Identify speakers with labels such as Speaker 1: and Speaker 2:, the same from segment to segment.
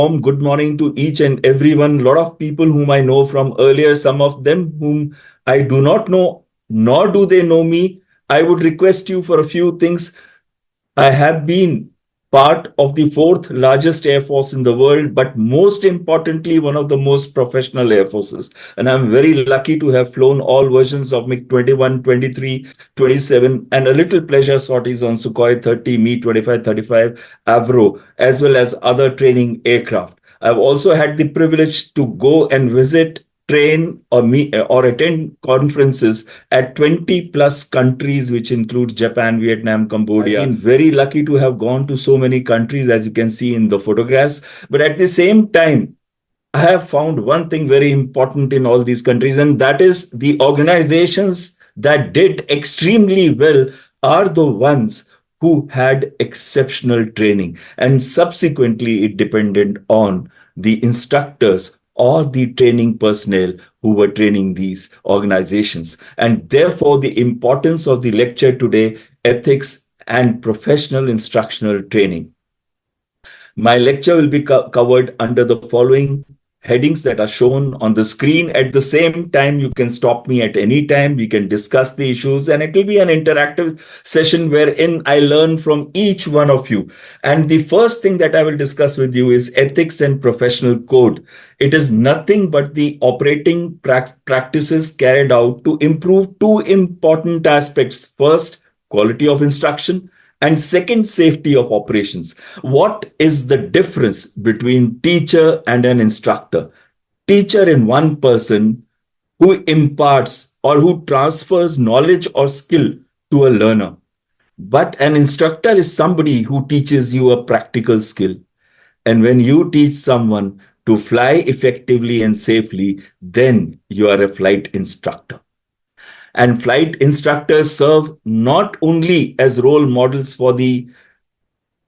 Speaker 1: warm good morning to each and everyone. A lot of people whom I know from earlier, some of them whom I do not know, nor do they know me. I would request you for a few things. I have been part of the fourth largest air force in the world, but most importantly, one of the most professional air forces. And I'm very lucky to have flown all versions of MiG 21, 23, 27, and a little pleasure sorties on Sukhoi 30, Mi 25, 35, Avro, as well as other training aircraft. I've also had the privilege to go and visit, train, or attend conferences at 20 plus countries, which includes Japan, Vietnam, Cambodia. I've been very lucky to have gone to so many countries, as you can see in the photographs. But at the same time, I have found one thing very important in all these countries, and that is the organizations that did extremely well are the ones who had exceptional training. And subsequently, it depended on the instructors or the training personnel who were training these organizations. And therefore, the importance of the lecture today, ethics and professional instructional training. My lecture will be covered under the following headings that are shown on the screen. At the same time, you can stop me at any time. We can discuss the issues, and it will be an interactive session wherein I learn from each one of you. And the first thing that I will discuss with you is ethics and professional code. It is nothing but the operating practices carried out to improve two important aspects. First, quality of instruction, and second, safety of operations. What is the difference between teacher and an instructor? Teacher in one person who imparts or who transfers knowledge or skill to a learner. But an instructor is somebody who teaches you a practical skill. And when you teach someone to fly effectively and safely, then you are a flight instructor. And flight instructors serve not only as role models for the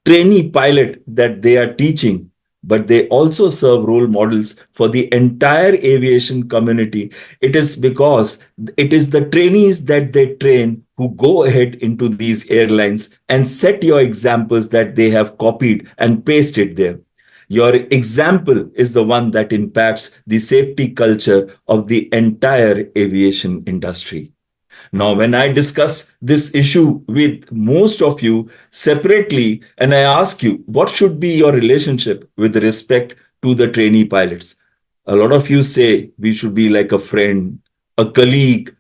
Speaker 1: trainee pilot that they are teaching, but they also serve role models for the entire aviation community. It is because it is the trainees that they train who go ahead into these airlines and set your examples that they have copied and pasted there. Your example is the one that impacts the safety culture of the entire aviation industry. Now, when I discuss this issue with most of you separately, and I ask you, what should be your relationship with respect to the trainee pilots? A lot of you say we should be like a friend, a colleague,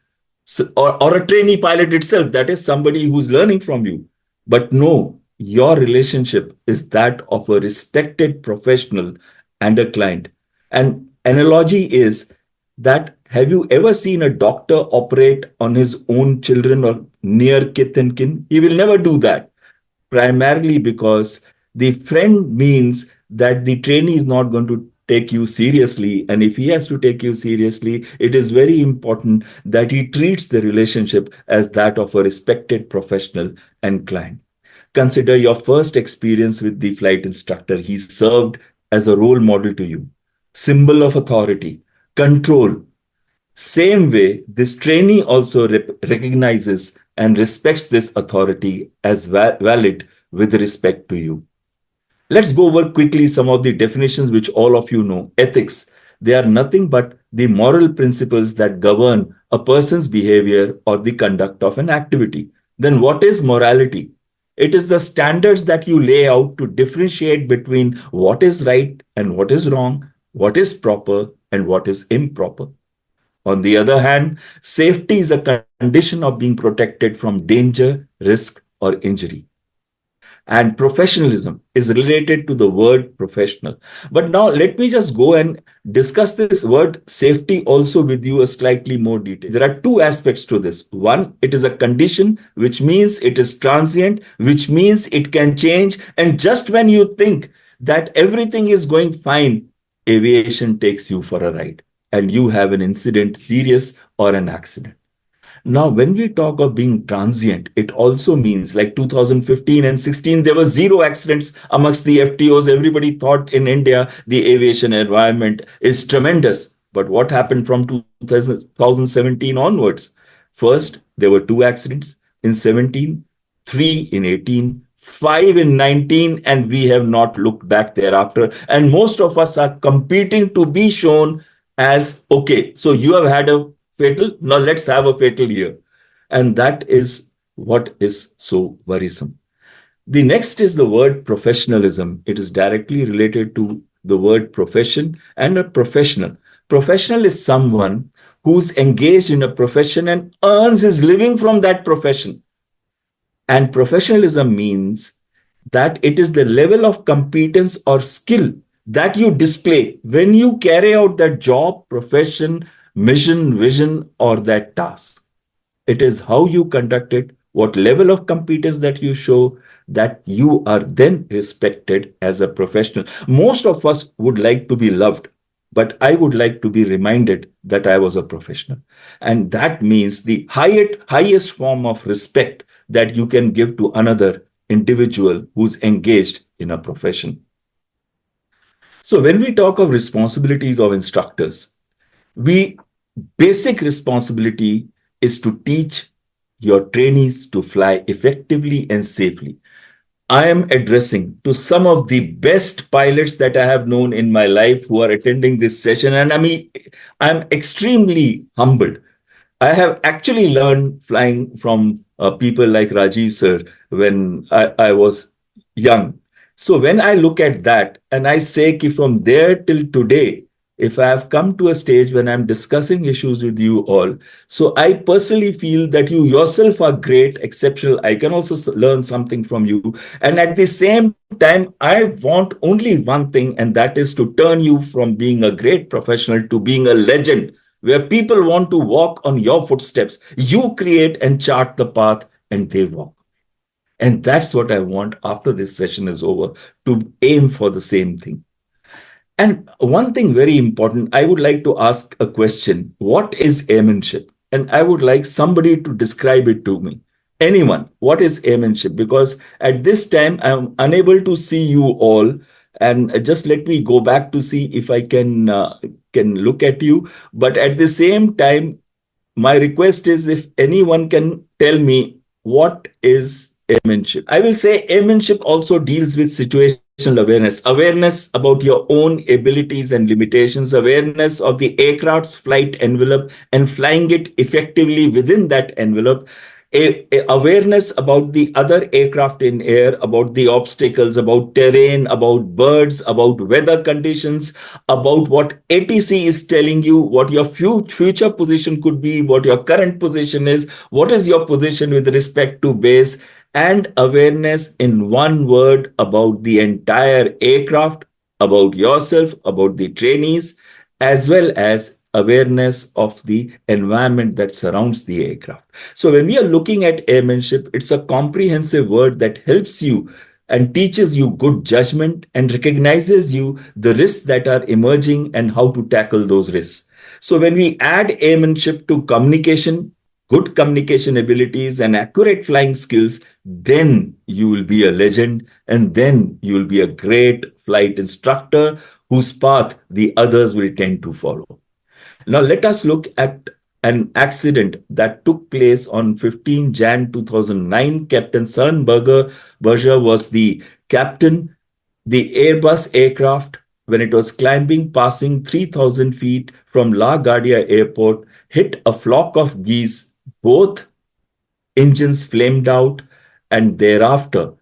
Speaker 1: or a trainee pilot itself. That is somebody who's learning from you. But no, your relationship is that of a respected professional and a client. An analogy is that have you ever seen a doctor operate on his own children or near kith and kin? He will never do that, primarily because the friend means that the trainee is not going to take you seriously. And if he has to take you seriously, it is very important that he treats the relationship as that of a respected professional and client. Consider your first experience with the flight instructor. He served as a role model to you, symbol of authority, control. Same way, this trainee also recognizes and respects this authority as valid with respect to you. Let's go over quickly some of the definitions which all of you know. Ethics, they are nothing but the moral principles that govern a person's behavior or the conduct of an activity. Then what is morality? It is the standards that you lay out to differentiate between what is right and what is wrong, what is proper and what is improper. On the other hand, safety is a condition of being protected from danger, risk, or injury. And professionalism is related to the word professional. But now let me just go and discuss this word safety also with you a slightly more detail. There are two aspects to this. One, it is a condition, which means it is transient, which means it can change. And just when you think that everything is going fine, aviation takes you for a ride and you have an incident, serious or an accident. Now, when we talk of being transient, it also means like 2015 and 16, there were zero accidents amongst the FTOs. Everybody thought in India, the aviation environment is tremendous. But what happened from 2017 onwards? First, there were two accidents in 17, three in 18, 5 in 19, and we have not looked back thereafter. And most of us are competing to be shown as, okay, so you have had a fatal, now let's have a fatal year. And that is what is so worrisome. The next is the word professionalism. It is directly related to the word profession and a professional. Professional is someone who's engaged in a profession and earns his living from that profession. And professionalism means that it is the level of competence or skill that you display when you carry out that job, profession, mission, vision, or that task. It is how you conduct it, what level of competence that you show, that you are then respected as a professional. Most of us would like to be loved, but I would like to be reminded that I was a professional. And that means the highest form of respect that you can give to another individual who's engaged in a profession. So when we talk of responsibilities of instructors, basic responsibility is to teach your trainees to fly effectively and safely. I am addressing to some of the best pilots that I have known in my life who are attending this session. And I'm extremely humbled. I have actually learned flying from people like Rajiv sir when I was young. So when I look at that and I say ki from there till today, if I have come to a stage when I'm discussing issues with you all, so I personally feel that you yourself are great, exceptional. I can also learn something from you. And at the same time, I want only one thing, and that is to turn you from being a great professional to being a legend, where people want to walk on your footsteps. You create and chart the path, and they walk. And that's what I want after this session is over, to aim for the same thing. And one thing very important, I would like to ask a question. What is airmanship? And I would like somebody to describe it to me. Anyone, what is airmanship? Because at this time, I'm unable to see you all. And just let me go back to see if I can look at you. But at the same time, my request is if anyone can tell me what is airmanship. I will say airmanship also deals with situational awareness about your own abilities and limitations, awareness of the aircraft's flight envelope and flying it effectively within that envelope, awareness about the other aircraft in air, about the obstacles, about terrain, about birds, about weather conditions, about what ATC is telling you, what your future position could be, what your current position is, what is your position with respect to base, and awareness in one word about the entire aircraft, about yourself, about the trainees, as well as awareness of the environment that surrounds the aircraft. So when we are looking at airmanship, it's a comprehensive word that helps you and teaches you good judgment and recognizes you the risks that are emerging and how to tackle those risks. So when we add airmanship to communication, good communication abilities and accurate flying skills, then you will be a legend, and then you will be a great flight instructor whose path the others will tend to follow. Now, let us look at an accident that took place on 15 Jan 2009. Captain Søren Berger was the captain. The Airbus aircraft, when it was climbing, passing 3,000 feet from LaGuardia Airport, hit a flock of geese. Both engines flamed out, and thereafter,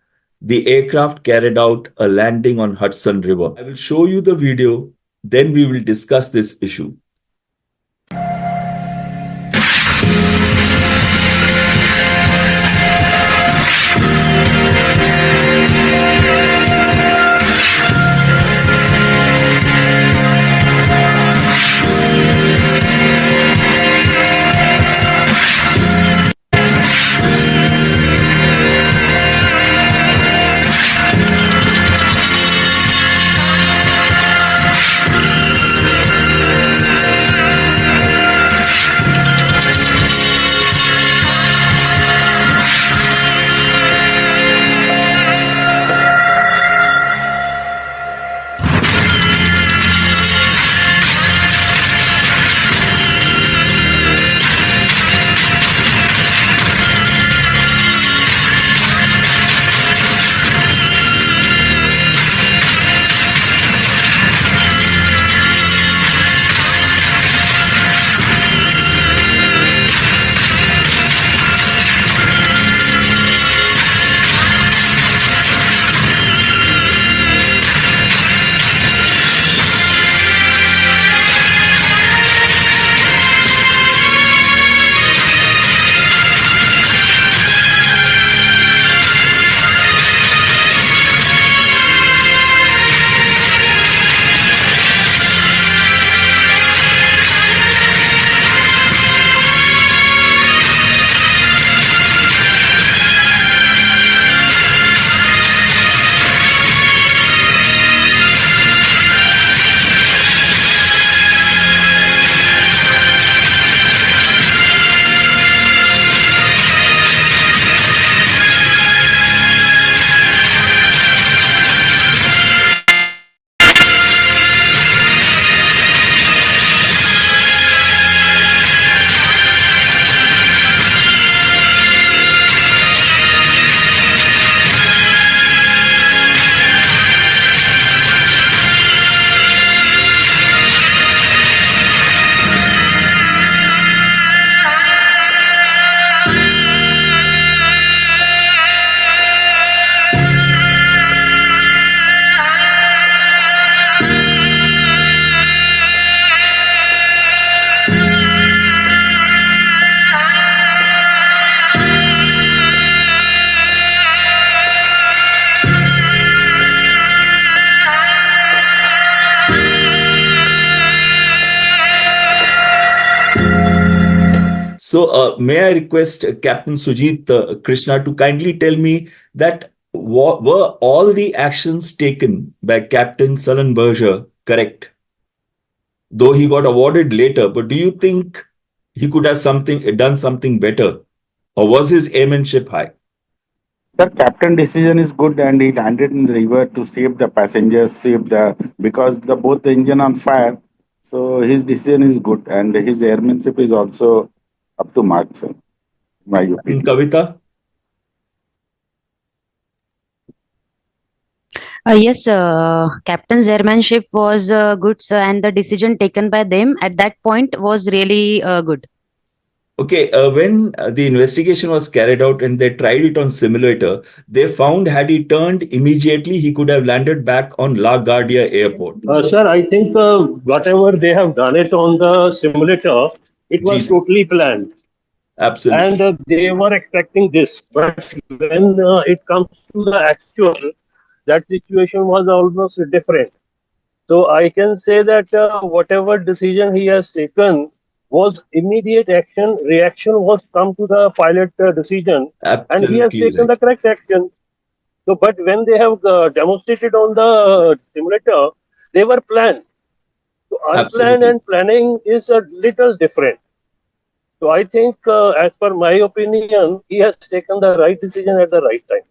Speaker 1: the aircraft carried out a landing on Hudson River. I will show you the video, then we will discuss this issue. So, may I request Captain Sujit Krishna to kindly tell me that were all the actions taken by Captain Sullenberger correct? Though he got awarded later, but do you think he could have done something better, or was his airmanship high?
Speaker 2: The captain decision is good, and he landed in the river to save the passengers, save the because the both the engine on fire. So his decision is good, and his airmanship is also up to marks, in my
Speaker 1: And
Speaker 2: opinion.
Speaker 1: Kavita,
Speaker 3: Yes, captain's airmanship was good, sir, and the decision taken by them at that point was really good.
Speaker 1: okay, when the investigation was carried out and they tried it on simulator, they found had he turned immediately, he could have landed back on LaGuardia Airport.
Speaker 4: Sir, I think whatever they have done it on the simulator, it was
Speaker 1: Jeez,
Speaker 4: totally planned, and
Speaker 1: absolutely.
Speaker 4: they were expecting this. But when it comes to the actual, that situation was almost different. So I can say that whatever decision he has taken was immediate action. Reaction was come to the pilot decision, and he has
Speaker 1: Absolutely
Speaker 4: taken
Speaker 1: right.
Speaker 4: the correct action. So, but when they have demonstrated on the simulator, they were planned. So, unplanned
Speaker 1: Absolutely.
Speaker 4: and planning is a little different. So, I think, as per my opinion, he has taken the right decision at the right time.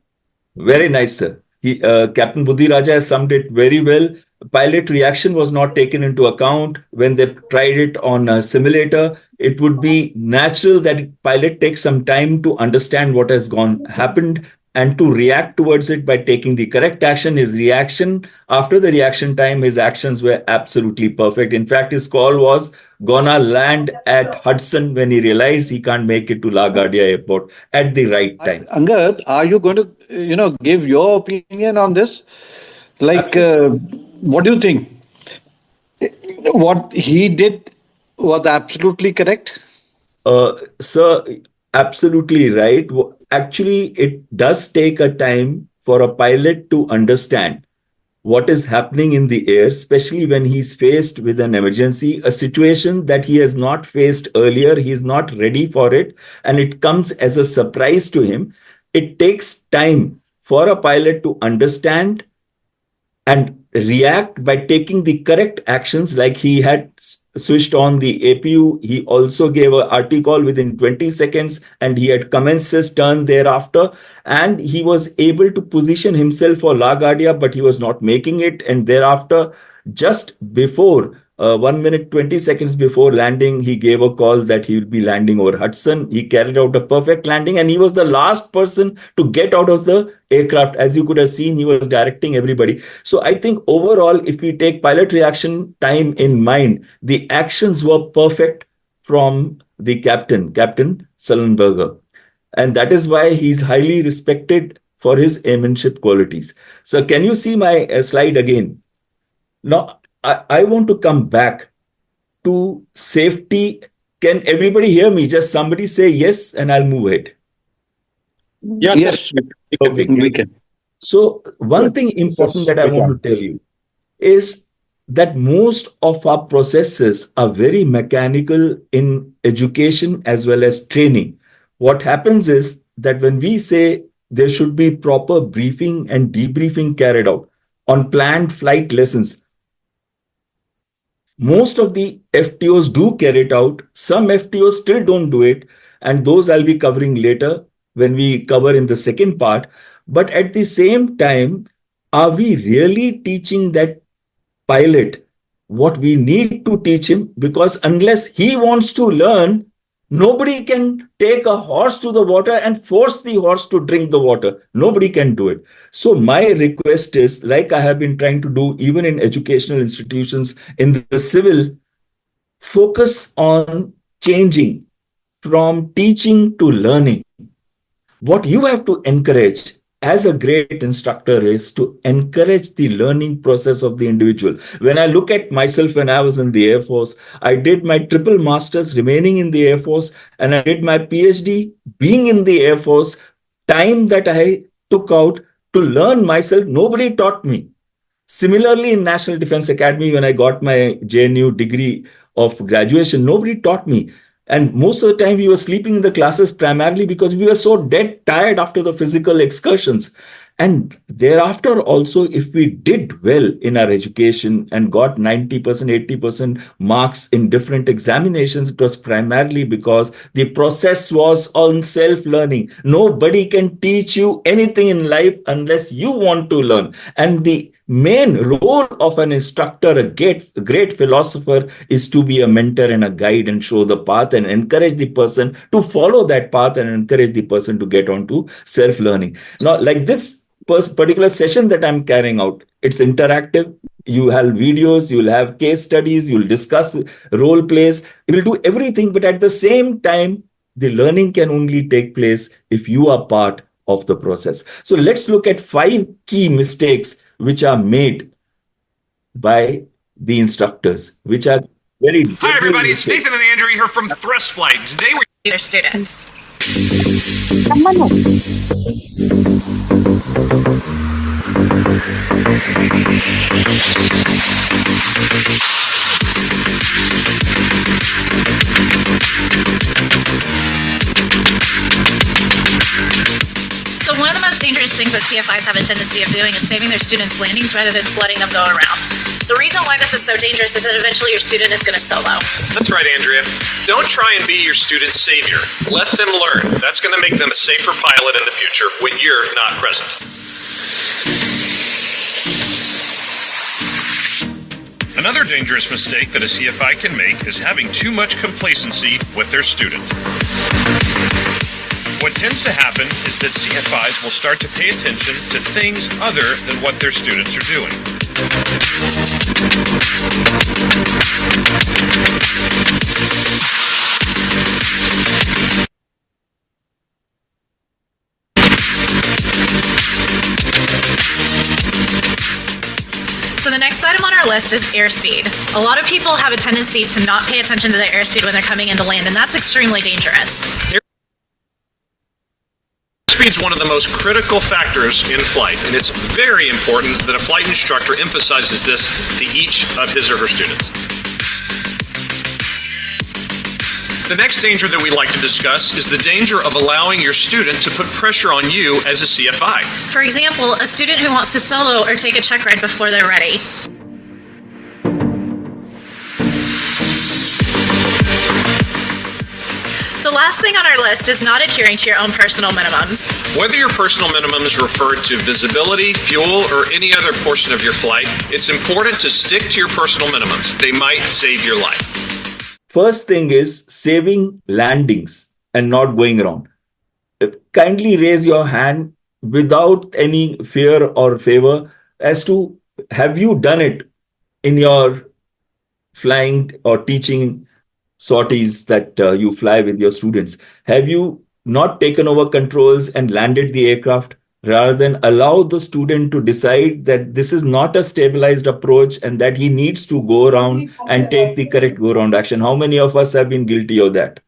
Speaker 1: Very nice, sir. Captain Buddhi Raja has summed it very well. Pilot reaction was not taken into account when they tried it on a simulator. It would be natural that pilot takes some time to understand what has gone happened and to react towards it by taking the correct action. His reaction after the reaction time, his actions were absolutely perfect. In fact, his call was gonna land at Hudson when he realized he can't make it to LaGuardia Airport at the right time.
Speaker 5: Angad, are you going to, give your opinion on this? Like,
Speaker 1: Absolutely.
Speaker 5: what do you think? What he did was absolutely correct.
Speaker 1: Sir, absolutely right. Actually, it does take a time for a pilot to understand what is happening in the air, especially when he's faced with an emergency, a situation that he has not faced earlier. He's not ready for it, and it comes as a surprise to him. It takes time for a pilot to understand and react by taking the correct actions. Like he had switched on the APU, he also gave a RT call within 20 seconds and he had commenced his turn thereafter, and he was able to position himself for LaGuardia, but he was not making it. And thereafter, just before 1 minute 20 seconds before landing, he gave a call that he will be landing over Hudson. He carried out a perfect landing and he was the last person to get out of the aircraft. As you could have seen, he was directing everybody. So I think overall, if we take pilot reaction time in mind, the actions were perfect from the Captain Sullenberger. And that is why he's highly respected for his airmanship qualities. So can you see my slide again? Now, I want to come back to safety. Can everybody hear me? Just somebody say yes, and I'll move ahead.
Speaker 4: Yes, sir.
Speaker 5: Yes,
Speaker 1: Okay.
Speaker 5: we can.
Speaker 1: So, one
Speaker 2: Good.
Speaker 1: thing
Speaker 2: Yes,
Speaker 1: important
Speaker 2: yes,
Speaker 1: that I
Speaker 2: we
Speaker 1: want
Speaker 2: can.
Speaker 1: to tell you is that most of our processes are very mechanical in education as well as training. What happens is that when we say there should be proper briefing and debriefing carried out on planned flight lessons, most of the FTOs do carry it out. Some FTOs still don't do it. And those I'll be covering later when we cover in the second part. But at the same time, are we really teaching that pilot what we need to teach him? Because unless he wants to learn, nobody can take a horse to the water and force the horse to drink the water. Nobody can do it. So my request is, like I have been trying to do even in educational institutions in the civil, focus on changing from teaching to learning. What you have to encourage as a great instructor is to encourage the learning process of the individual. When I look at myself, when I was in the Air Force, I did my triple masters remaining in the Air Force, and I did my PhD being in the Air Force. Time that I took out to learn myself, nobody taught me. Similarly, in National Defense Academy, when I got my JNU degree of graduation, nobody taught me. And most of the time we were sleeping in the classes primarily because we were so dead tired after the physical excursions. And thereafter also, if we did well in our education and got 90%, 80% marks in different examinations, it was primarily because the process was on self-learning. Nobody can teach you anything in life unless you want to learn. And the main role of an instructor, a great philosopher, is to be a mentor and a guide and show the path and encourage the person to follow that path and encourage the person to get on to self-learning. Now, like this particular session that I'm carrying out, it's interactive. You have videos, you'll have case studies, you'll discuss role plays, you'll do everything. But at the same time, the learning can only take place if you are part of the process. So let's look at 5 key mistakes which are made by the instructors, which are very.
Speaker 6: Hi, everybody. It's Nathan and Andrew here from Thrust Flight. Today we're your students.
Speaker 7: So one of the most dangerous things that CFIs have a tendency of doing is saving their students' landings rather than letting them go around. The reason why this is so dangerous is that eventually your student is going to solo.
Speaker 6: That's right, Andrea. Don't try and be your student's savior. Let them learn. That's going to make them a safer pilot in the future when you're not present. Another dangerous mistake that a CFI can make is having too much complacency with their student. What tends to happen is that CFIs will start to pay attention to things other than what their students are doing.
Speaker 7: So the next item on our list is airspeed. A lot of people have a tendency to not pay attention to their airspeed when they're coming into land, and that's extremely dangerous.
Speaker 6: Airspeed is one of the most critical factors in flight, and it's very important that a flight instructor emphasizes this to each of his or her students. The next danger that we like to discuss is the danger of allowing your student to put pressure on you as a CFI.
Speaker 7: For example, a student who wants to solo or take a check ride before they're ready. The last thing on our list is not adhering to your own personal minimums.
Speaker 6: Whether your personal minimums refer to visibility, fuel, or any other portion of your flight, it's important to stick to your personal minimums. They might save your life.
Speaker 1: First thing is saving landings and not going around. Kindly raise your hand without any fear or favor as to have you done it in your flying or teaching sorties that you fly with your students. Have you not taken over controls and landed the aircraft rather than allow the student to decide that this is not a stabilized approach and that he needs to go around and take the correct go around action? How many of us have been guilty of that?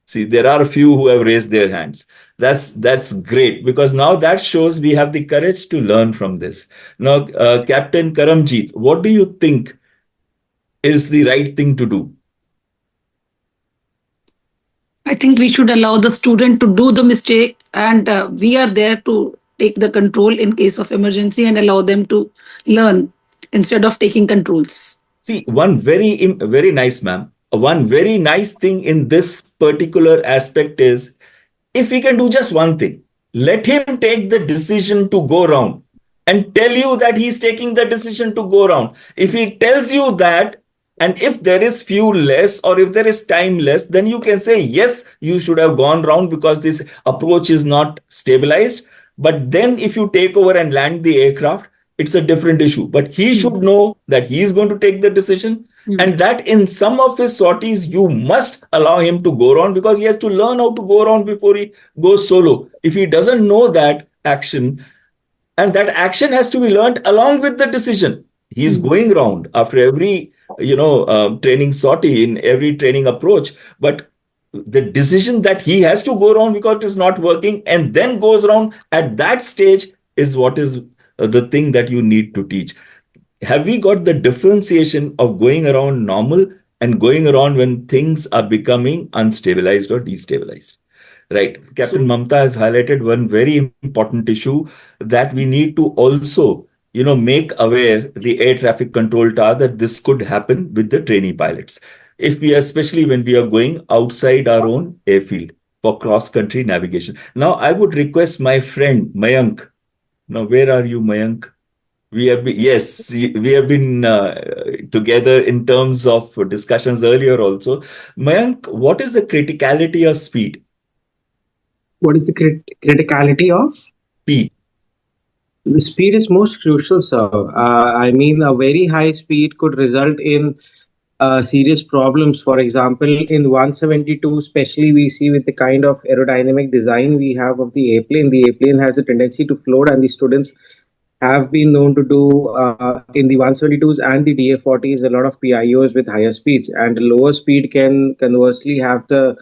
Speaker 1: See, there are a few who have raised their hands. That's great, because now that shows we have the courage to learn from this. Now, Captain Karamjeet, what do you think is the right thing to do?
Speaker 8: I think we should allow the student to do the mistake, and we are there to take the control in case of emergency and allow them to learn instead of taking controls.
Speaker 1: See, one very nice, ma'am. One very nice thing in this particular aspect is if we can do just one thing, let him take the decision to go around and tell you that he's taking the decision to go around. If he tells you that, and if there is fuel less or if there is time less, then you can say, yes, you should have gone round because this approach is not stabilized. But then if you take over and land the aircraft, it's a different issue. But he should know that he is going to take the decision and that in some of his sorties, you must allow him to go around because he has to learn how to go around before he goes solo. If he doesn't know that action, and that action has to be learned along with the decision. He is going around after every training sortie, in every training approach, but the decision that he has to go around because it is not working and then goes around at that stage is what is the thing that you need to teach. Have we got the differentiation of going around normal and going around when things are becoming unstabilized or destabilized. Right. Captain Mamta has highlighted one very important issue that we need to also, make aware the air traffic control tower that this could happen with the trainee pilots. If we, especially when we are going outside our own airfield for cross-country navigation. Now, I would request my friend Mayank. Now, where are you, Mayank? Yes, we have been together in terms of discussions earlier also. Mayank, what is the criticality of speed?
Speaker 9: What is the criticality of?
Speaker 1: Speed.
Speaker 9: The speed is most crucial, sir. I mean, a very high speed could result in serious problems. For example, in 172, especially we see with the kind of aerodynamic design we have of the airplane has a tendency to float, and the students have been known to do in the 172s and the DA40s a lot of PIOs with higher speeds, and lower speed can conversely have the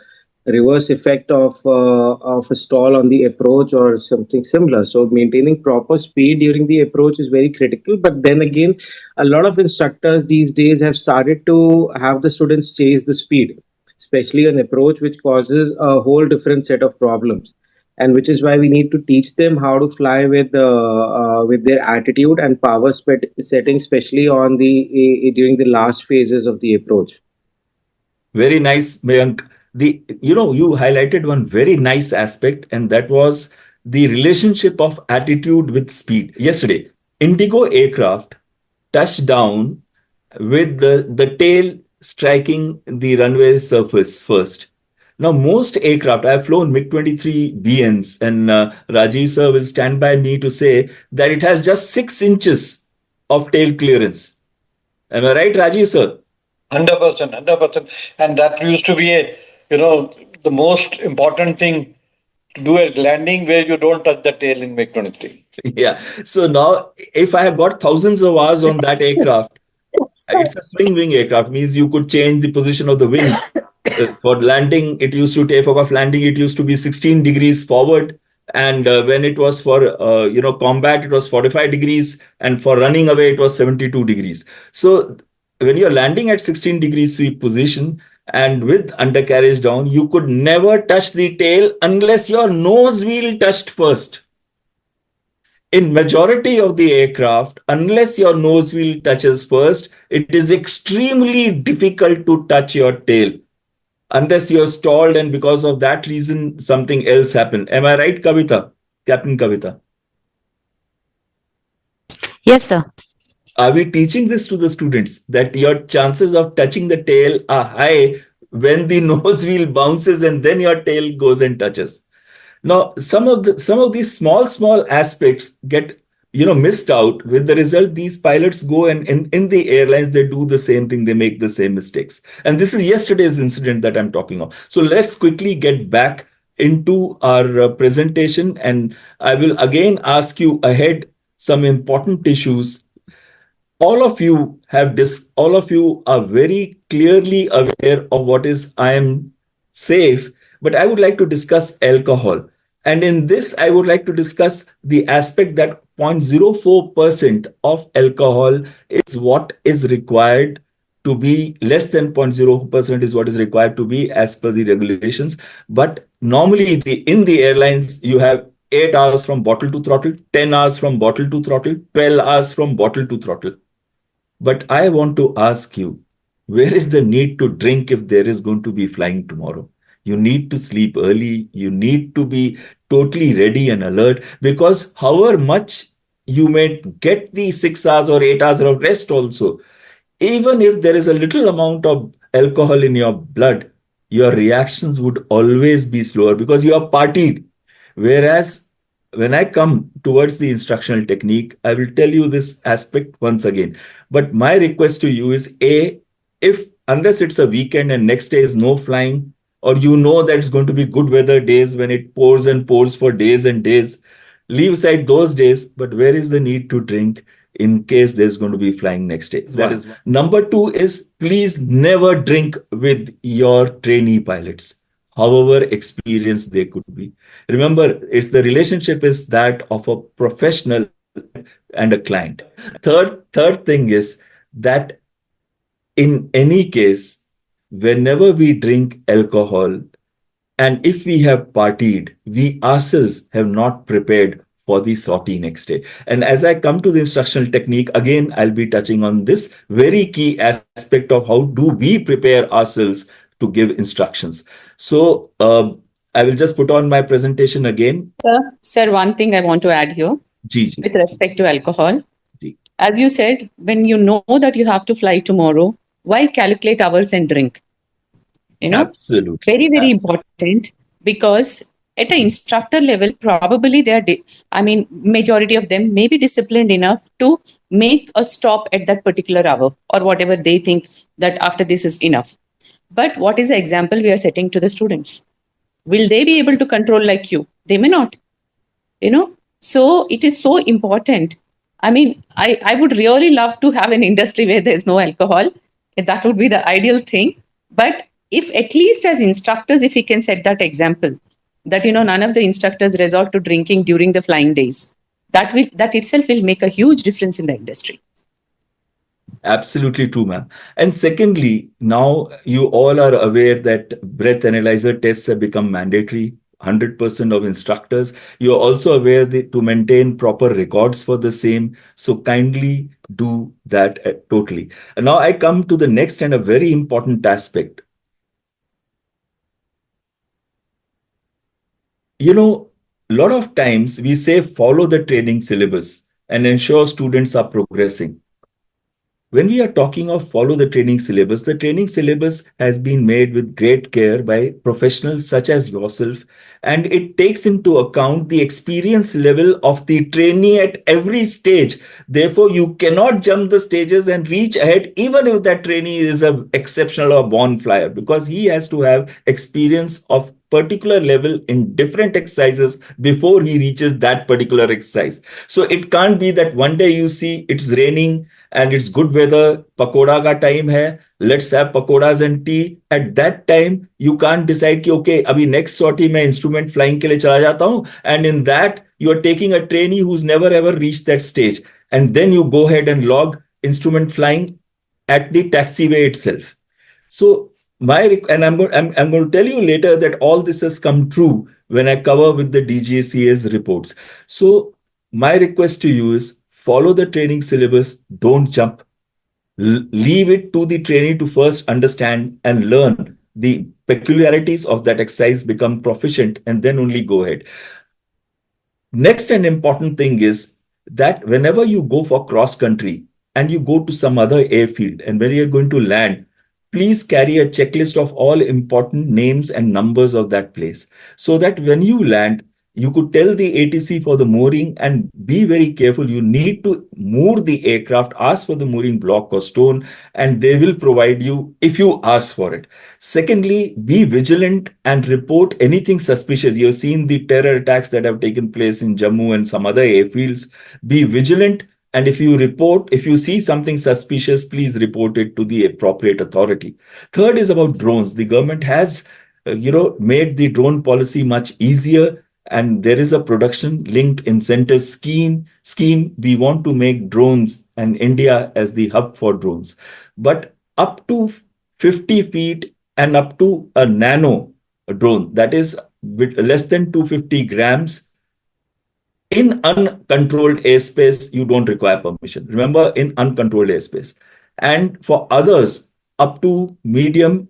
Speaker 9: reverse effect of a stall on the approach or something similar. So maintaining proper speed during the approach is very critical. But then again, a lot of instructors these days have started to have the students chase the speed, especially an approach, which causes a whole different set of problems. And which is why we need to teach them how to fly with their attitude and power setting, especially on the during the last phases of the approach.
Speaker 1: Very nice, Mayank. You highlighted one very nice aspect, and that was the relationship of attitude with speed. Yesterday, Indigo aircraft touched down with the tail striking the runway surface first. Now, most aircraft, I've flown MiG-23 BNs, and Rajiv sir will stand by me to say that it has just 6 inches of tail clearance. Am I right, Rajiv sir?
Speaker 5: 100%, 100%. And that used to be the most important thing to do at landing, where you don't touch the tail in MiG 23.
Speaker 1: Yeah. So now, if I have got thousands of hours on that aircraft, it's a swing wing aircraft, means you could change the position of the wing. For landing, it used to take for landing, it used to be 16 degrees forward. And when it was for, combat, it was 45 degrees. And for running away, it was 72 degrees. So when you're landing at 16 degrees sweep position and with undercarriage down, you could never touch the tail unless your nose wheel touched first. In majority of the aircraft, unless your nose wheel touches first, it is extremely difficult to touch your tail unless you're stalled, and because of that reason, something else happened. Am I right, Kavita? Captain Kavita?
Speaker 3: Yes, sir.
Speaker 1: Are we teaching this to the students that your chances of touching the tail are high when the nose wheel bounces and then your tail goes and touches? Now, some of these small aspects get missed out. With the result, these pilots go and in the airlines, they do the same thing, they make the same mistakes. And this is yesterday's incident that I'm talking of. So let's quickly get back into our presentation, and I will again ask you ahead some important issues. All of you are very clearly aware of what is I am safe, but I would like to discuss alcohol. And in this, I would like to discuss the aspect that 0.04% of alcohol is what is required to be. Less than 0.0% is what is required to be as per the regulations. But normally in the airlines, you have 8 hours from bottle to throttle, 10 hours from bottle to throttle, 12 hours from bottle to throttle. But I want to ask you, where is the need to drink if there is going to be flying tomorrow? You need to sleep early. You need to be totally ready and alert, because however much you may get the 6 hours or 8 hours of rest also, even if there is a little amount of alcohol in your blood, your reactions would always be slower because you are partied. Whereas when I come towards the instructional technique, I will tell you this aspect once again. But my request to you is if unless it's a weekend and next day is no flying, or that it's going to be good weather days when it pours and pours for days and days, leave aside those days. But where is the need to drink in case there's going to be flying next day? That is one. Number 2 is, please never drink with your trainee pilots, however experienced they could be. Remember, it's the relationship is that of a professional and a client. Third thing is that in any case, whenever we drink alcohol, and if we have partied, we ourselves have not prepared for the sortie next day. And as I come to the instructional technique, again, I'll be touching on this very key aspect of how do we prepare ourselves to give instructions. So I will just put on my presentation again.
Speaker 10: Sir, one thing I want to add here
Speaker 1: Ji, ji,
Speaker 10: with respect to alcohol.
Speaker 1: ji.
Speaker 10: As you said, when you know that you have to fly tomorrow, why calculate hours and drink?
Speaker 1: Absolutely.
Speaker 10: Very, very
Speaker 1: Absolutely.
Speaker 10: important, because at an instructor level, probably they are, majority of them may be disciplined enough to make a stop at that particular hour or whatever they think that after this is enough. But what is the example we are setting to the students? Will they be able to control like you? They may not. So it is so important. I would really love to have an industry where there's no alcohol. That would be the ideal thing. But if at least as instructors, if we can set that example, that none of the instructors resort to drinking during the flying days, that itself will make a huge difference in the industry.
Speaker 1: Absolutely true, ma'am. And secondly, now you all are aware that breath analyzer tests have become mandatory. 100% of instructors. You're also aware that to maintain proper records for the same. So kindly do that totally. And now I come to the next and a very important aspect. A lot of times we say follow the training syllabus and ensure students are progressing. When we are talking of follow the training syllabus has been made with great care by professionals such as yourself, and it takes into account the experience level of the trainee at every stage. Therefore, you cannot jump the stages and reach ahead, even if that trainee is an exceptional or born flyer, because he has to have experience of particular level in different exercises before he reaches that particular exercise. So it can't be that one day you see it's raining and it's good weather, pakoda ka time hai, let's have pakodas and tea. At that time, you can't decide ki, okay, abhi next sortie mein instrument flying ke liye chala jata hu. And in that, you are taking a trainee who's never ever reached that stage. And then you go ahead and log instrument flying at the taxiway itself. So I'm going to tell you later that all this has come true when I cover with the DGCA's reports. So my request to you is follow the training syllabus, don't jump. Leave it to the trainee to first understand and learn the peculiarities of that exercise, become proficient, and then only go ahead. Next and important thing is that whenever you go for cross country and you go to some other airfield and when you're going to land, please carry a checklist of all important names and numbers of that place so that when you land, you could tell the ATC for the mooring and be very careful. You need to moor the aircraft, ask for the mooring block or stone, and they will provide you if you ask for it. Secondly, be vigilant and report anything suspicious. You have seen the terror attacks that have taken place in Jammu and some other airfields. Be vigilant. And if you see something suspicious, please report it to the appropriate authority. Third is about drones. The government has, made the drone policy much easier, and there is a production linked incentive scheme. We want to make drones and India as the hub for drones. But up to 50 feet and up to a nano drone, that is less than 250 grams, in uncontrolled airspace, you don't require permission. Remember, in uncontrolled airspace. And for others, up to medium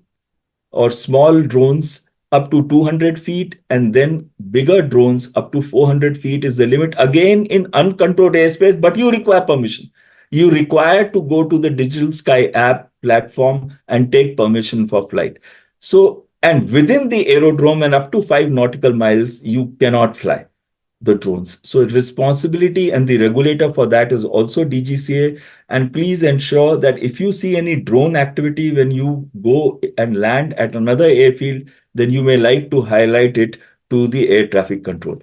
Speaker 1: or small drones, up to 200 feet, and then bigger drones up to 400 feet is the limit. Again, in uncontrolled airspace, but you require permission. You require to go to the Digital Sky app platform and take permission for flight. So, and within the aerodrome and up to 5 nautical miles, you cannot fly the drones. So responsibility and the regulator for that is also DGCA. And please ensure that if you see any drone activity when you go and land at another airfield, then you may like to highlight it to the air traffic control.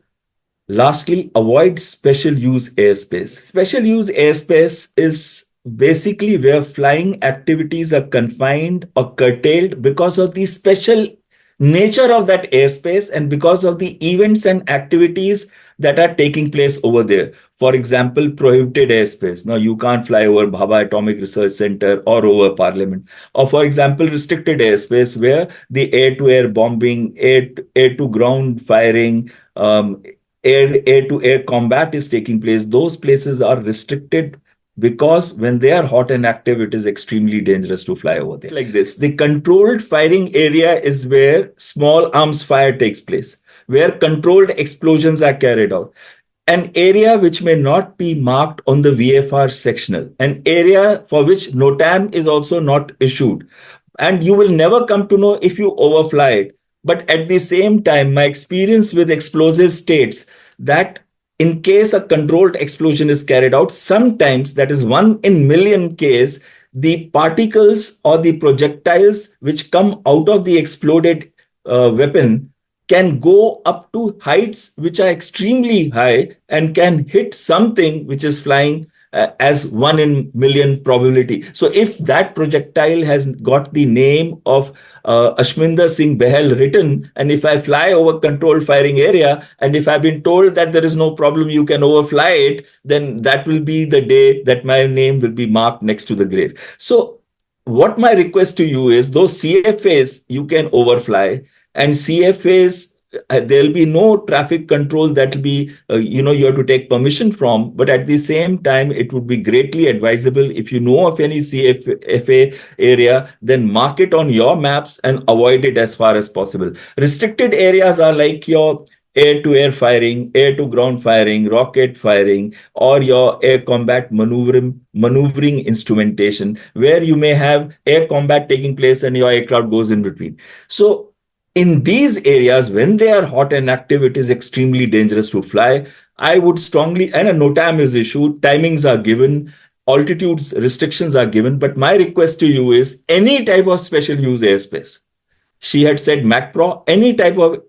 Speaker 1: Lastly, avoid special use airspace. Special use airspace is basically where flying activities are confined or curtailed because of the special nature of that airspace and because of the events and activities that are taking place over there. For example, prohibited airspace. Now, you can't fly over Bhabha Atomic Research Center or over Parliament. Or, for example, restricted airspace where the air-to-air bombing, air-to-ground firing, air-to-air combat is taking place. Those places are restricted because when they are hot and active, it is extremely dangerous to fly over there. Like this, the controlled firing area is where small arms fire takes place, where controlled explosions are carried out. An area which may not be marked on the VFR sectional, an area for which NOTAM is also not issued. And you will never come to know if you overfly it. But at the same time, my experience with explosives states that in case a controlled explosion is carried out, sometimes, that is 1 in a million case, the particles or the projectiles which come out of the exploded weapon can go up to heights which are extremely high and can hit something which is flying as 1 in a million probability. So if that projectile has got the name of Ashminder Singh Bahal written, and if I fly over controlled firing area, and if I've been told that there is no problem, you can overfly it, then that will be the day that my name will be marked next to the grave. So what my request to you is, those CFAs you can overfly, and CFAs, there'll be no traffic control that will be, you have to take permission from. But at the same time, it would be greatly advisable if you know of any CFA area, then mark it on your maps and avoid it as far as possible. Restricted areas are like your air-to-air firing, air-to-ground firing, rocket firing, or your air combat maneuvering instrumentation, where you may have air combat taking place and your aircraft goes in between. So in these areas, when they are hot and active, it is extremely dangerous to fly. I would strongly, and a NOTAM is issued, timings are given, altitudes restrictions are given. But my request to you is any type of special use airspace. She had said MacPro, any type of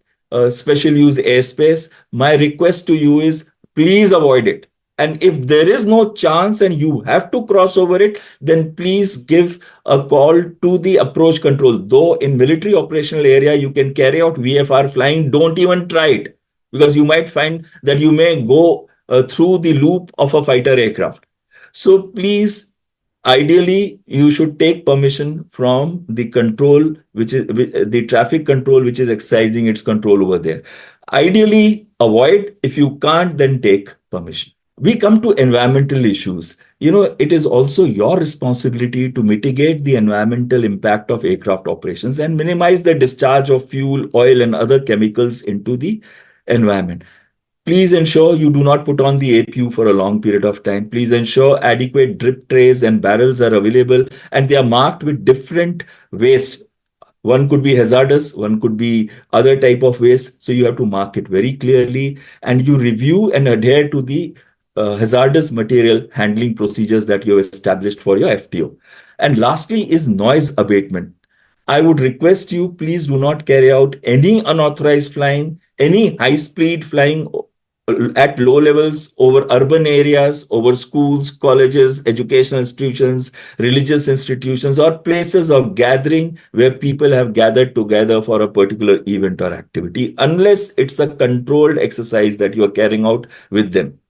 Speaker 1: special use airspace. My request to you is please avoid it. And if there is no chance and you have to cross over it, then please give a call to the approach control. Though in military operational area, you can carry out VFR flying, don't even try it, because you might find that you may go through the loop of a fighter aircraft. So please, ideally, you should take permission from the control, which is the traffic control, which is exercising its control over there. Ideally, avoid. If you can't, then take permission. We come to environmental issues. It is also your responsibility to mitigate the environmental impact of aircraft operations and minimize the discharge of fuel, oil, and other chemicals into the environment. Please ensure you do not put on the APU for a long period of time. Please ensure adequate drip trays and barrels are available and they are marked with different waste. One could be hazardous, one could be other type of waste. So you have to mark it very clearly, and you review and adhere to the hazardous material handling procedures that you have established for your FTO. And lastly is noise abatement. I would request you, please do not carry out any unauthorized flying, any high-speed flying at low levels over urban areas, over schools, colleges, educational institutions, religious institutions, or places of gathering where people have gathered together for a particular event or activity, unless it's a controlled exercise that you are carrying out with them.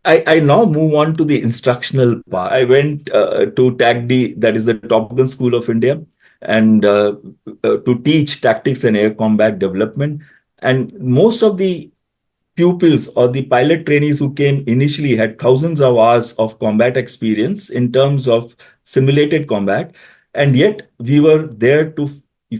Speaker 1: I now move on to the instructional part. I went to TACD, that is the Top Gun School of India, and to teach tactics and air combat development. And most of the pupils or the pilot trainees who came initially had thousands of hours of combat experience in terms of simulated combat. And yet we were there to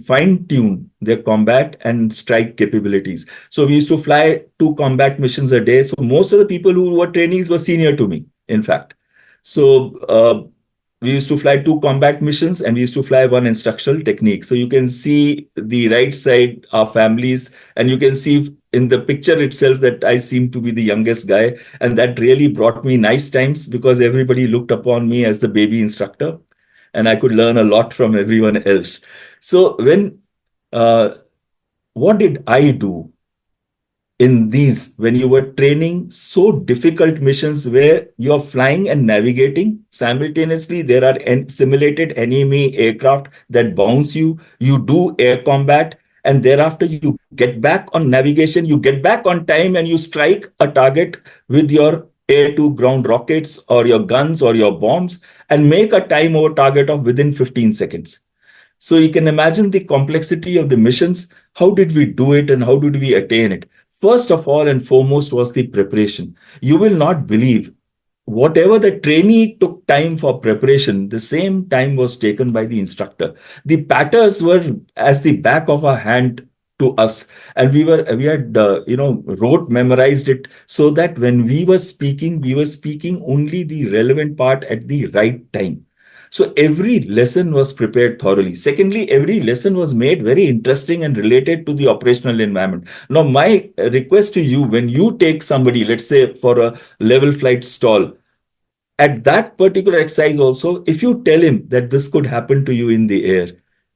Speaker 1: fine-tune their combat and strike capabilities. So we used to fly 2 combat missions a day. So most of the people who were trainees were senior to me, in fact. So we used to fly 2 combat missions and we used to fly 1 instructional technique. So you can see the right side, our families, and you can see in the picture itself that I seem to be the youngest guy. And that really brought me nice times because everybody looked upon me as the baby instructor and I could learn a lot from everyone else. So what did I do in these, when you were training so difficult missions where you're flying and navigating simultaneously? There are simulated enemy aircraft that bounce you. You do air combat, and thereafter you get back on navigation, you get back on time, and you strike a target with your air to ground rockets or your guns or your bombs, and make a time over target of within 15 seconds. So you can imagine the complexity of the missions. How did we do it and how did we attain it? First of all and foremost was the preparation. You will not believe, whatever the trainee took time for preparation, the same time was taken by the instructor. The patterns were as the back of our hand to us, and we had wrote memorized it, so that when we were speaking only the relevant part at the right time. So every lesson was prepared thoroughly. Secondly, every lesson was made very interesting and related to the operational environment. Now, my request to you, when you take somebody, let's say for a level flight stall, at that particular exercise also, if you tell him that this could happen to you in the air,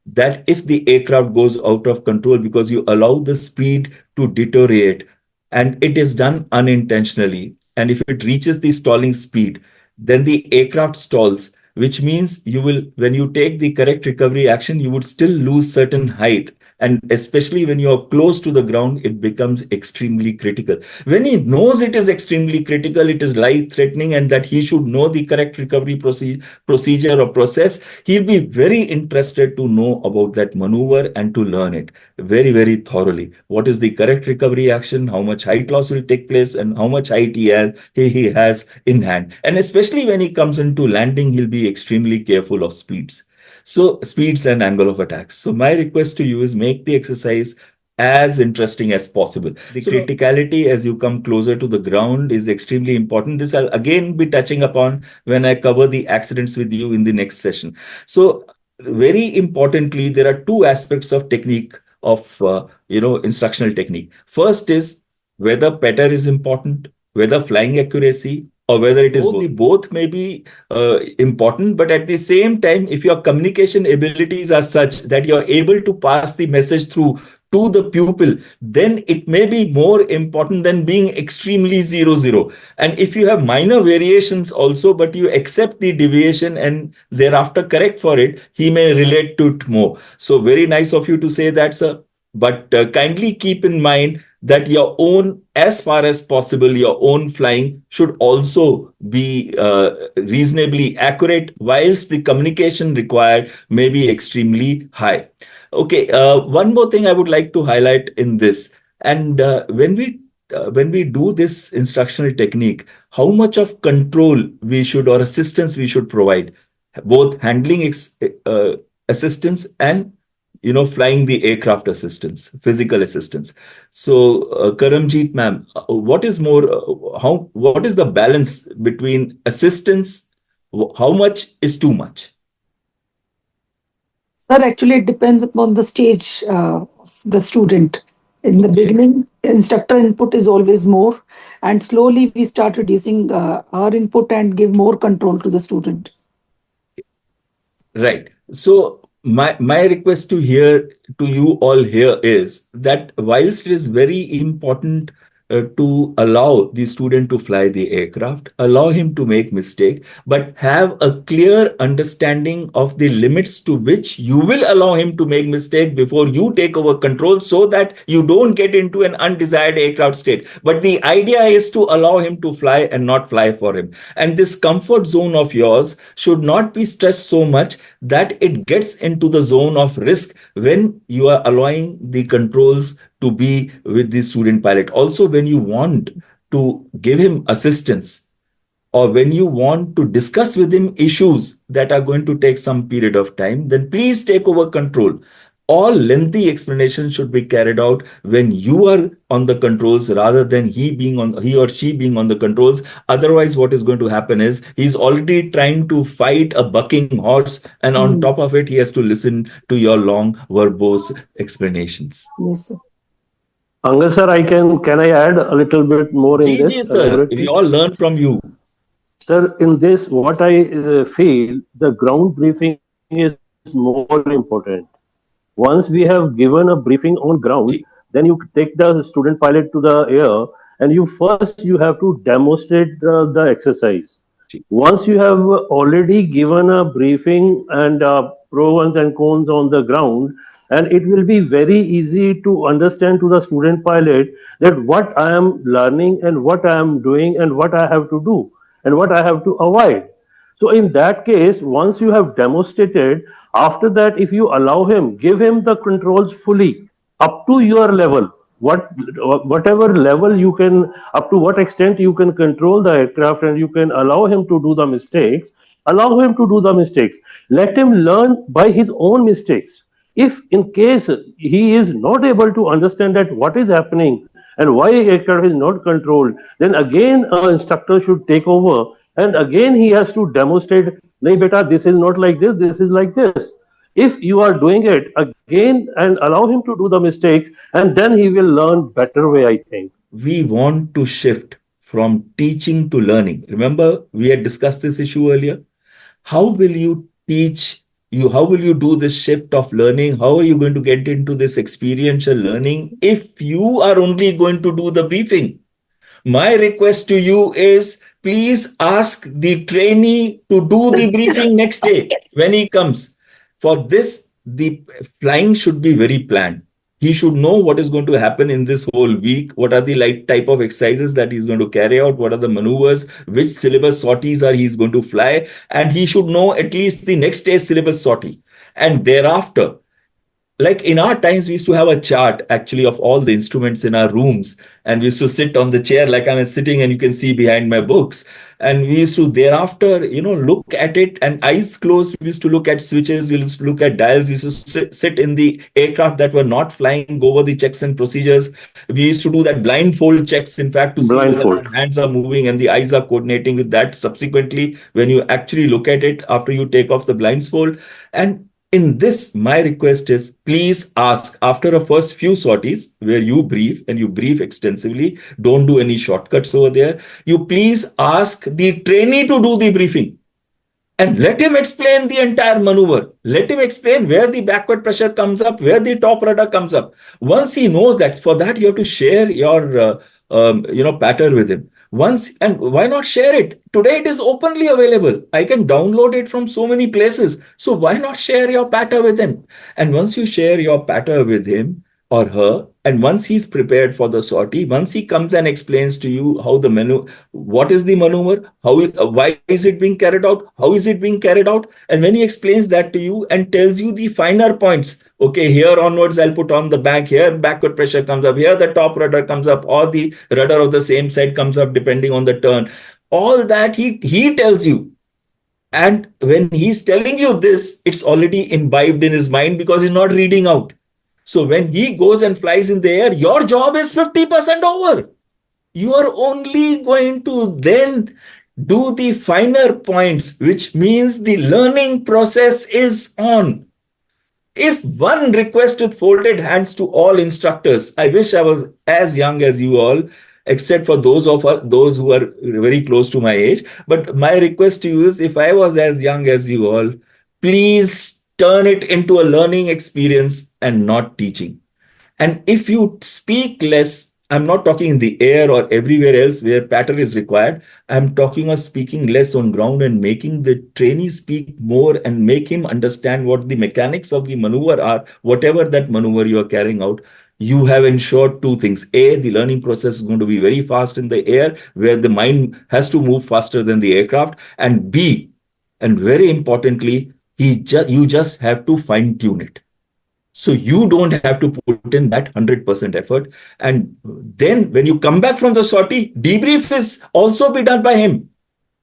Speaker 1: that if the aircraft goes out of control because you allow the speed to deteriorate, and it is done unintentionally, and if it reaches the stalling speed, then the aircraft stalls, which means you will, when you take the correct recovery action, you would still lose certain height. And especially when you're close to the ground, it becomes extremely critical. When he knows it is extremely critical, it is life threatening, and that he should know the correct recovery procedure or process, he'll be very interested to know about that maneuver and to learn it very, very thoroughly. What is the correct recovery action? How much height loss will take place, and how much height he has in hand. And especially when he comes into landing, he'll be extremely careful of speeds. So speeds and angle of attacks. So my request to you is make the exercise as interesting as possible. The criticality as you come closer to the ground is extremely important. This I'll again be touching upon when I cover the accidents with you in the next session. So very importantly, there are two aspects of technique of instructional technique. First is whether patter is important, whether flying accuracy, or whether it is both. The both may be important, but at the same time, if your communication abilities are such that you're able to pass the message through to the pupil, then it may be more important than being extremely 0-0. And if you have minor variations also, but you accept the deviation and thereafter correct for it, he may relate to it more. So very nice of you to say that, sir. But kindly keep in mind that your own, as far as possible, your own flying should also be reasonably accurate, whilst the communication required may be extremely high. Okay, one more thing I would like to highlight in this, and when we do this instructional technique, how much of control we should or assistance we should provide, both handling assistance and flying the aircraft assistance, physical assistance. So, Karamjeet ma'am, what is what is the balance between assistance? How much is too much?
Speaker 8: Sir, actually, it depends upon the stage of the student. In the beginning, instructor input is always more, and slowly we start reducing our input and give more control to the student.
Speaker 1: Right. So my request to you all here is that whilst it is very important to allow the student to fly the aircraft, allow him to make mistake, but have a clear understanding of the limits to which you will allow him to make mistake before you take over control, so that you don't get into an undesired aircraft state. But the idea is to allow him to fly and not fly for him. And this comfort zone of yours should not be stressed so much that it gets into the zone of risk when you are allowing the controls to be with the student pilot. Also, when you want to give him assistance, or when you want to discuss with him issues that are going to take some period of time, then please take over control. All lengthy explanations should be carried out when you are on the controls, rather than he or she being on the controls. Otherwise, what is going to happen is he's already trying to fight a bucking horse, and on top of it, he has to listen to your long, verbose explanations.
Speaker 8: Yes, sir.
Speaker 4: Angad sir, can I add a little bit more in this?
Speaker 1: Yes, sir. We all learn from you.
Speaker 4: Sir, in this, what I feel, the ground briefing is more important. Once we have given a briefing on ground, then you take the student pilot to the air, and you have to demonstrate the exercise. Once you have already given a briefing and pros and cons on the ground, and it will be very easy to understand to the student pilot that what I am learning and what I am doing and what I have to do and what I have to avoid. So in that case, once you have demonstrated, after that, if you allow him, give him the controls fully up to your level. Whatever level you can, up to what extent you can control the aircraft and you can allow him to do the mistakes, allow him to do the mistakes. Let him learn by his own mistakes. If in case he is not able to understand that what is happening and why aircraft is not controlled, then again an instructor should take over and again he has to demonstrate, nahi beta, this is not like this is like this. If you are doing it again and allow him to do the mistakes, and then he will learn better way, I think.
Speaker 1: We want to shift from teaching to learning. Remember, we had discussed this issue earlier. How will you teach you? How will you do this shift of learning? How are you going to get into this experiential learning if you are only going to do the briefing? My request to you is please ask the trainee to do the briefing next day when he comes. For this, the flying should be very planned. He should know what is going to happen in this whole week, what are the like type of exercises that he's going to carry out, what are the maneuvers, which syllabus sorties are he's going to fly, and he should know at least the next day's syllabus sortie. And thereafter, like in our times, we used to have a chart actually of all the instruments in our rooms, and we used to sit on the chair like I'm sitting, and you can see behind my books. And we used to thereafter, look at it, and eyes closed. We used to look at switches, we used to look at dials, we used to sit in the aircraft that were not flying, go over the checks and procedures. We used to do that blindfold checks, in fact, to see whether
Speaker 4: Blindfold.
Speaker 1: our hands are moving and the eyes are coordinating with that. Subsequently, when you actually look at it after you take off the blindfold, and in this, my request is please ask after a first few sorties where you brief and you brief extensively, don't do any shortcuts over there. You please ask the trainee to do the briefing and let him explain the entire maneuver. Let him explain where the backward pressure comes up, where the top rudder comes up. Once he knows that, for that you have to share your pattern with him. Once, and why not share it? Today it is openly available. I can download it from so many places. So why not share your pattern with him? And once you share your pattern with him or her, and once he's prepared for the sortie, once he comes and explains to you how the menu, what is the maneuver, why is it being carried out, how is it being carried out, and when he explains that to you and tells you the finer points, okay, here onwards I'll put on the back, here backward pressure comes up, here the top rudder comes up, or the rudder of the same side comes up depending on the turn. All that he tells you. And when he's telling you this, it's already imbibed in his mind because he's not reading out. So when he goes and flies in the air, your job is 50% over. You are only going to then do the finer points, which means the learning process is on. If one request with folded hands to all instructors, I wish I was as young as you all, except for those of us, those who are very close to my age. But my request to you is, if I was as young as you all, please turn it into a learning experience and not teaching. And if you speak less, I'm not talking in the air or everywhere else where pattern is required. I'm talking of speaking less on ground and making the trainee speak more and make him understand what the mechanics of the maneuver are, whatever that maneuver you are carrying out. You have ensured two things. A, the learning process is going to be very fast in the air, where the mind has to move faster than the aircraft. And B, and very importantly, you just have to fine tune it. So you don't have to put in that 100% effort. And then when you come back from the sortie, debrief is also be done by him.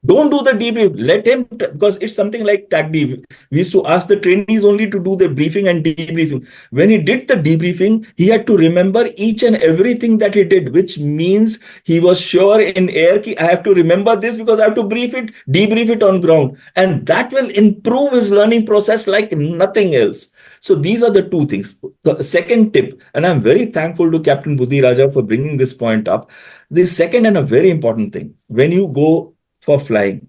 Speaker 1: Don't do the debrief. Let him, because it's something like tag debrief. We used to ask the trainees only to do the briefing and debriefing. When he did the debriefing, he had to remember each and everything that he did, which means he was sure in air, I have to remember this because I have to debrief it on ground. And that will improve his learning process like nothing else. So these are the two things. The second tip, and I'm very thankful to Captain Buddhi Raja for bringing this point up. The second and a very important thing, when you go for flying,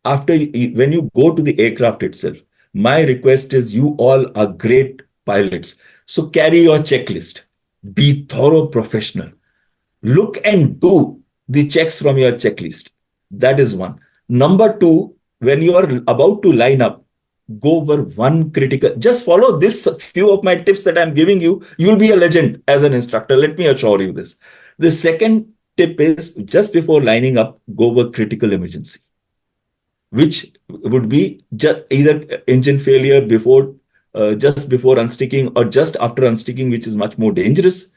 Speaker 1: when you go to the aircraft itself, my request is, you all are great pilots. So carry your checklist. Be thorough professional. Look and do the checks from your checklist. That is one. Number two, when you are about to line up, go over one critical, just follow this few of my tips that I'm giving you. You'll be a legend as an instructor. Let me assure you this. The second tip is just before lining up, go over critical emergency, which would be just either engine failure before, just before unsticking or just after unsticking, which is much more dangerous.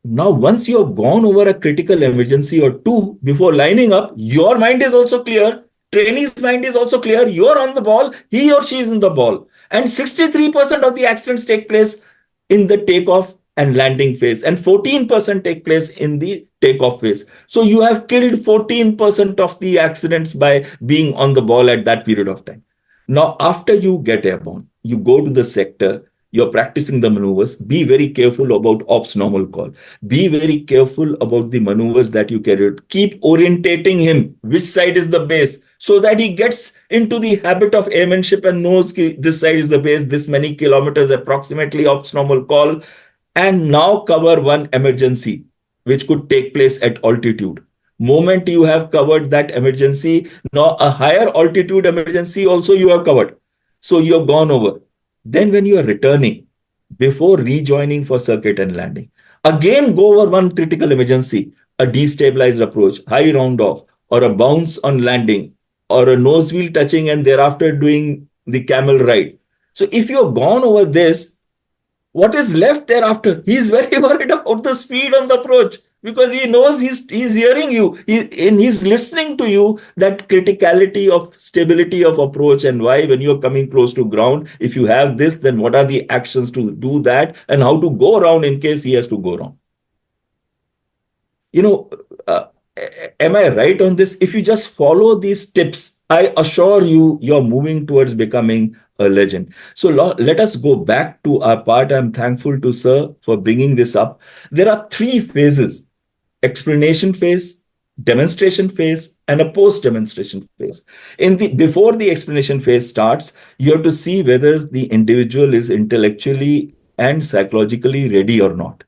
Speaker 1: Now, once you have gone over a critical emergency or two before lining up, your mind is also clear. Trainee's mind is also clear. You're on the ball. He or she is in the ball. And 63% of the accidents take place in the takeoff and landing phase, and 14% take place in the takeoff phase. So you have killed 14% of the accidents by being on the ball at that period of time. Now, after you get airborne, you go to the sector, you're practicing the maneuvers. Be very careful about ops normal call. Be very careful about the maneuvers that you carry out. Keep orientating him, which side is the base, so that he gets into the habit of airmanship and knows this side is the base, this many kilometers approximately ops normal call. And now cover one emergency, which could take place at altitude. Moment you have covered that emergency, now a higher altitude emergency also you have covered. So you have gone over. Then when you are returning, before rejoining for circuit and landing, again go over one critical emergency, a destabilized approach, high round off, or a bounce on landing, or a nose wheel touching and thereafter doing the camel ride. So if you have gone over this, what is left thereafter? He's very worried about the speed on the approach, because he knows he's hearing you, and he's listening to you, that criticality of stability of approach, and why when you're coming close to ground, if you have this, then what are the actions to do that, and how to go around in case he has to go wrong. You know, am I right on this? If you just follow these tips, I assure you, you're moving towards becoming a legend. So let us go back to our part. I'm thankful to Sir for bringing this up. There are three phases: explanation phase, demonstration phase, and a post-demonstration phase. Before the explanation phase starts, you have to see whether the individual is intellectually and psychologically ready or not.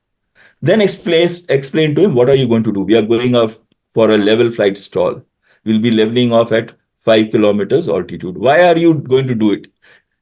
Speaker 1: Then explain to him, what are you going to do? We are going off for a level flight stall. We'll be leveling off at 5 kilometers altitude. Why are you going to do it?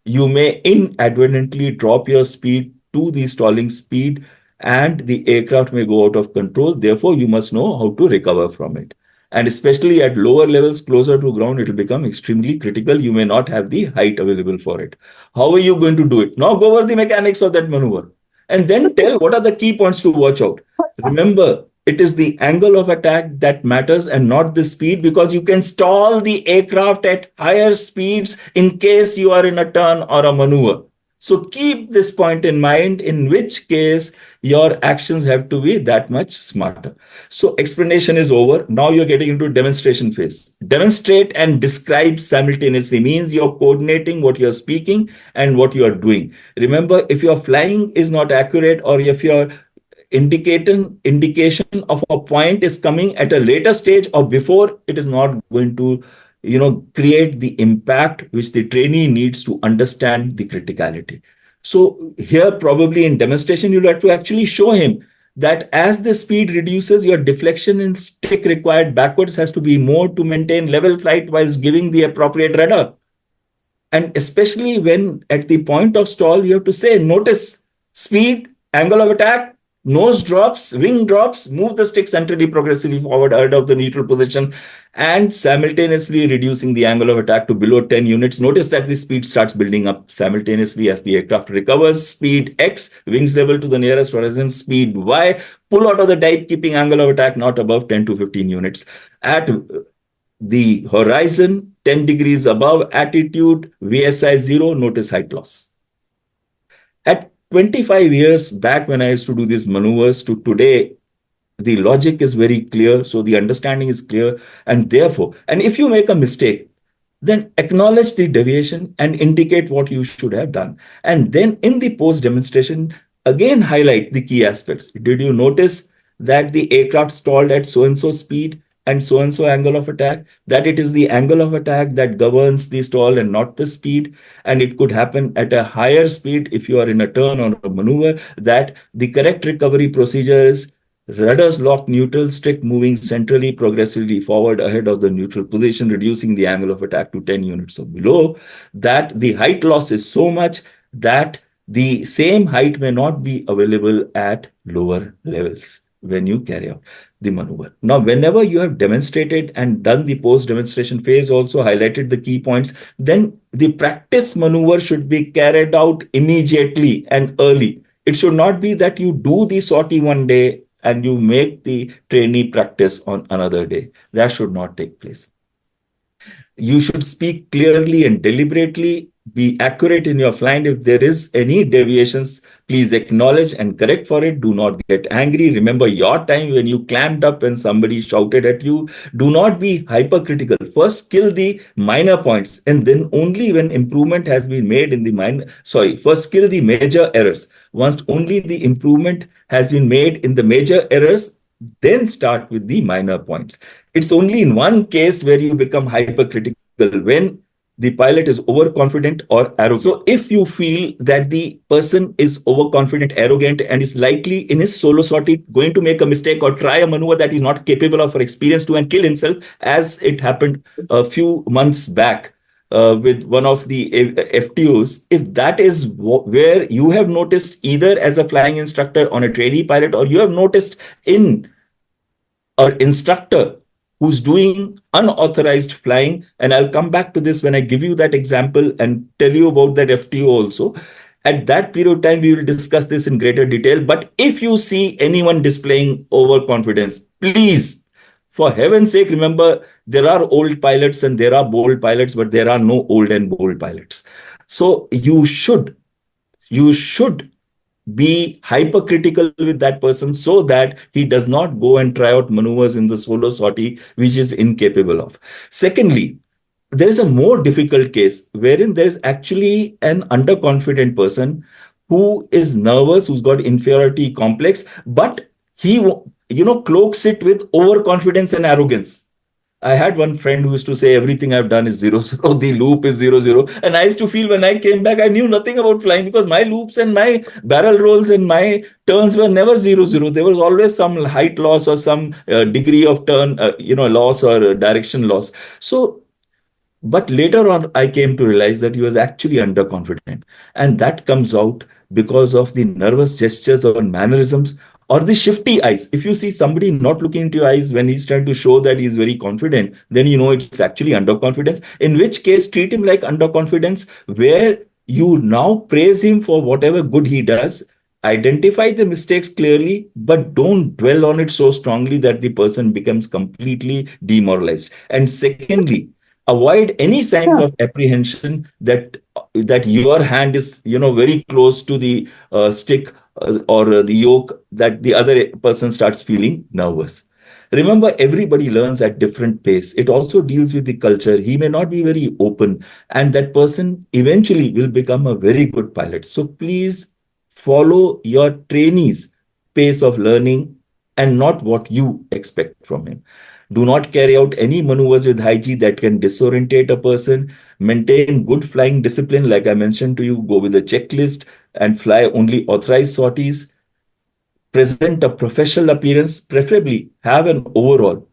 Speaker 1: You may inadvertently drop your speed to the stalling speed, and the aircraft may go out of control. Therefore, you must know how to recover from it. And especially at lower levels, closer to ground, it will become extremely critical. You may not have the height available for it. How are you going to do it? Now go over the mechanics of that maneuver, and then tell what are the key points to watch out. Remember, it is the angle of attack that matters and not the speed, because you can stall the aircraft at higher speeds in case you are in a turn or a maneuver. So keep this point in mind, in which case your actions have to be that much smarter. So explanation is over. Now you're getting into demonstration phase. Demonstrate and describe simultaneously means you're coordinating what you're speaking and what you're doing. Remember, if your flying is not accurate, or if your indication of a point is coming at a later stage or before, it is not going to create the impact which the trainee needs to understand the criticality. So here, probably in demonstration, you'll have to actually show him that as the speed reduces, your deflection in stick required backwards has to be more to maintain level flight whilst giving the appropriate rudder. And especially when at the point of stall, you have to say, notice speed, angle of attack, nose drops, wing drops, move the stick centrally progressively forward out of the neutral position, and simultaneously reducing the angle of attack to below 10 units. Notice that the speed starts building up simultaneously as the aircraft recovers. Speed X, wings level to the nearest horizon, speed Y, pull out of the dive, keeping angle of attack not above 10 to 15 units. At the horizon, 10 degrees above attitude, VSI 0, notice height loss. At 25 years back, when I used to do these maneuvers, to today, the logic is very clear. So the understanding is clear. And therefore, and if you make a mistake, then acknowledge the deviation and indicate what you should have done. And then in the post demonstration, again highlight the key aspects. Did you notice that the aircraft stalled at so-and-so speed and so-and-so angle of attack, that it is the angle of attack that governs the stall and not the speed? And it could happen at a higher speed if you are in a turn or a maneuver, that the correct recovery procedure is Rudders lock neutral, stick moving centrally, progressively forward ahead of the neutral position, reducing the angle of attack to 10 units or below. That the height loss is so much that the same height may not be available at lower levels when you carry out the maneuver. Now, whenever you have demonstrated and done the post-demonstration phase, also highlighted the key points, then the practice maneuver should be carried out immediately and early. It should not be that you do the sortie one day and you make the trainee practice on another day. That should not take place. You should speak clearly and deliberately, be accurate in your flying. If there is any deviations, please acknowledge and correct for it. Do not get angry. Remember your time when you clamped up and somebody shouted at you. Do not be hypercritical. First kill the minor points, and then only when improvement has been made in the first kill the major errors. Once only the improvement has been made in the major errors, then start with the minor points. It's only in one case where you become hypercritical, when the pilot is overconfident or arrogant. So if you feel that the person is overconfident, arrogant, and is likely in his solo sortie going to make a mistake or try a maneuver that he's not capable of or experienced to and kill himself, as it happened a few months back with one of the FTOs, if that is where you have noticed either as a flying instructor on a trainee pilot, or you have noticed in an instructor who's doing unauthorized flying, and I'll come back to this when I give you that example and tell you about that FTO also. At that period of time, we will discuss this in greater detail. But if you see anyone displaying overconfidence, please, for heaven's sake, remember there are old pilots and there are bold pilots, but there are no old and bold pilots. So you should be hypercritical with that person so that he does not go and try out maneuvers in the solo sortie, which is incapable of. Secondly, there is a more difficult case wherein there is actually an underconfident person who is nervous, who's got inferiority complex, but he, cloaks it with overconfidence and arrogance. I had one friend who used to say everything I've done is 0-0, the loop is 0-0. And I used to feel when I came back, I knew nothing about flying because my loops and my barrel rolls and my turns were never 0-0. There was always some height loss or some degree of turn, loss or direction loss. So, but later on, I came to realize that he was actually underconfident. And that comes out because of the nervous gestures or mannerisms or the shifty eyes. If you see somebody not looking into your eyes when he's trying to show that he's very confident, then you know it's actually underconfidence. In which case, treat him like underconfidence, where you now praise him for whatever good he does. Identify the mistakes clearly, but don't dwell on it so strongly that the person becomes completely demoralized. And secondly, avoid any signs of apprehension that your hand is very close to the stick or the yoke, that the other person starts feeling nervous. Remember, everybody learns at different pace. It also deals with the culture. He may not be very open, and that person eventually will become a very good pilot. So please follow your trainee's pace of learning and not what you expect from him. Do not carry out any maneuvers with high G that can disorientate a person. Maintain good flying discipline. Like I mentioned to you, go with a checklist and fly only authorized sorties. Present a professional appearance, preferably have an overall,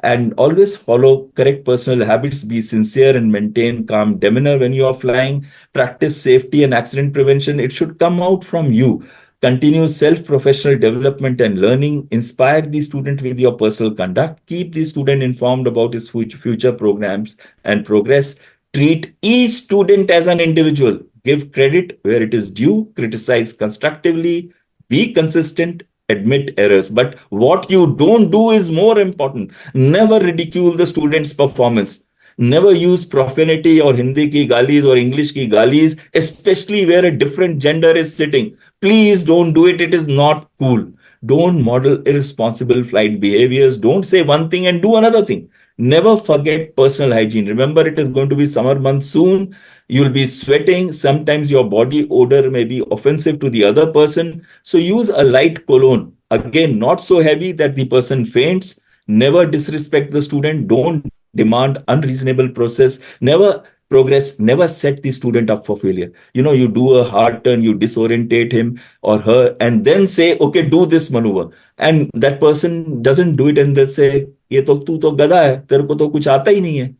Speaker 1: and always follow correct personal habits. Be sincere and maintain calm demeanor when you are flying. Practice safety and accident prevention. It should come out from you. Continue self-professional development and learning. Inspire the student with your personal conduct. Keep the student informed about his future programs and progress. Treat each student as an individual. Give credit where it is due. Criticize constructively. Be consistent. Admit errors. But what you don't do is more important. Never ridicule the student's performance. Never use profanity or Hindi ki galis or English ki galis, especially where a different gender is sitting. Please don't do it. It is not cool. Don't model irresponsible flight behaviors. Don't say one thing and do another thing. Never forget personal hygiene. Remember, it is going to be summer month soon. You'll be sweating. Sometimes your body odor may be offensive to the other person. So use a light cologne. Again, not so heavy that the person faints. Never disrespect the student. Don't demand unreasonable process. Never progress, never set the student up for failure. You do a hard turn, you disorientate him or her, and then say, okay, do this maneuver. And that person doesn't do it, and they say, ये तो तू तो गधा है, तेरे को तो कुछ आता ही नहीं है.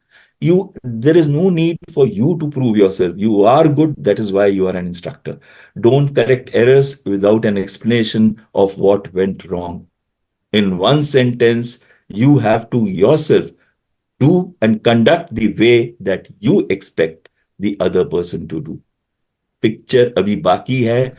Speaker 1: There is no need for you to prove yourself. You are good. That is why you are an instructor. Don't correct errors without an explanation of what went wrong. In one sentence, you have to yourself do and conduct the way that you expect the other person to do. Picture abhi baki hai.